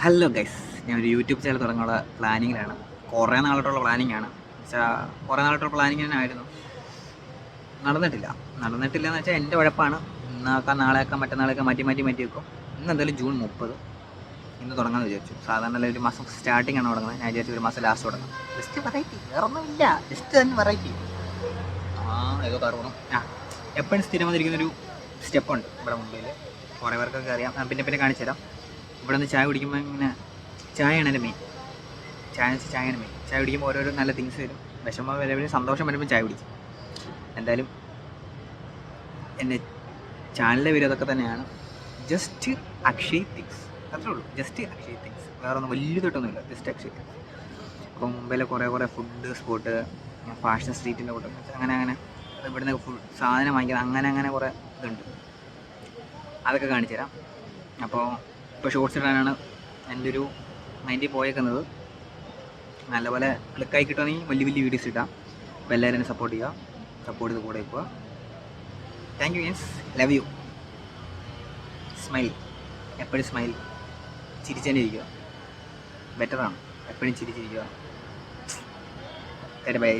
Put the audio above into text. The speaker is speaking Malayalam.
ഹലോ ഗൈസ്, ഞാനൊരു യൂട്യൂബ് ചാനൽ തുടങ്ങാനുള്ള പ്ലാനിങ്ങിലാണ്. കുറേ നാളായിട്ടുള്ള പ്ലാനിങ്ങാണ്. വെച്ചാൽ കുറേ നാളായിട്ടുള്ള പ്ലാനിങ് തന്നെ ആയിരുന്നു. നടന്നിട്ടില്ല എന്ന് വെച്ചാൽ എൻ്റെ ഉഴപ്പാണ്. ഇന്നാക്കാം നാളെയാക്കാം മറ്റന്നാളേക്കാം മാറ്റി വെക്കും. ഇന്ന് എന്തായാലും ജൂൺ 30 ഇന്ന് തുടങ്ങാമെന്ന് വിചാരിച്ചു. സാധാരണ ഒരു മാസം സ്റ്റാർട്ടിംഗ് ആണ് തുടങ്ങുന്നത്. ഞാൻ വിചാരിച്ചു ഒരു മാസം ലാസ്റ്റ് തുടങ്ങാം. ജസ്റ്റ് വെറൈറ്റി, വേറൊന്നുമില്ല, ജസ്റ്റ് തന്നെ വെറൈറ്റി. ഏതോ കാർ എപ്പോഴും സ്ഥിരം വന്നിരിക്കുന്നൊരു സ്റ്റെപ്പുണ്ട് ഇവിടെ മുമ്പിൽ. കുറേ പേർക്കൊക്കെ അറിയാം. പിന്നെ കാണിച്ചു തരാം. ഇവിടെ നിന്ന് ചായ കുടിക്കുമ്പോൾ ഇങ്ങനെ ചായയാണ് എൻ്റെ മെയിൻ. ചായയാണ് മെയിൻ. ചായ കുടിക്കുമ്പോൾ ഓരോരോ നല്ല തിങ്സ് വരും. വിഷമം വരെ സന്തോഷം വരുമ്പോൾ ചായ കുടിക്കും. എന്തായാലും എൻ്റെ ചാനലിൻ്റെ പേര് അതൊക്കെ തന്നെയാണ്. ജസ്റ്റ് അക്ഷയ് തിങ്സ്, അത്രേ ഉള്ളൂ. ജസ്റ്റ് അക്ഷയ് തിങ്സ്, വേറെ ഒന്നും വലിയ തൊട്ടൊന്നുമില്ല. Just Akshay things. അപ്പോൾ മുംബൈയിലെ കുറേ ഫുഡ് സ്പോട്ട്, ഫാഷൻ സ്ട്രീറ്റിൻ്റെ കൂട്ടം, അങ്ങനെ ഇവിടുന്ന് സാധനം വാങ്ങിക്കുന്നത് അങ്ങനെ കുറേ ഇതുണ്ട്. അതൊക്കെ കാണിച്ചു തരാം. അപ്പോൾ ഇപ്പോൾ ഷോർട്സ് ഇടാനാണ് എൻ്റെ ഒരു മൈൻഡിൽ പോയേക്കുന്നത്. നല്ലപോലെ ക്ലിക്കായി കിട്ടുകയാണെങ്കിൽ വലിയ വീഡിയോസ് ഇടാം. അപ്പോൾ എല്ലാവരും എന്നെ സപ്പോർട്ട് ചെയ്ത് കൂടെ വെക്കുക. Thank you guys, love you. Smile, എപ്പോഴും സ്മൈൽ, ചിരിച്ചതന്നെ ഇരിക്കുക. ബെറ്ററാണ്, എപ്പോഴും ചിരിച്ചിരിക്കുക. ബൈ.